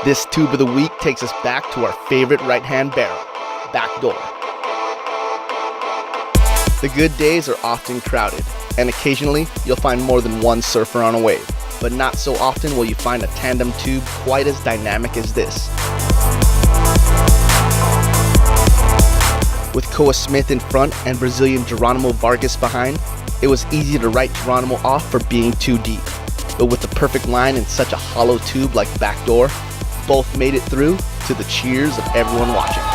This tube of the week takes us back to our favorite right-hand barrel, Backdoor. The good days are often crowded, and occasionally you'll find more than one surfer on a wave, but not so often will you find a tandem tube quite as dynamic as this. With Koa Smith in front and Brazilian Jeronimo Vargas behind, it was easy to write Jeronimo off for being too deep. But with the perfect line in such a hollow tube like Backdoor, both made it through to the cheers of everyone watching.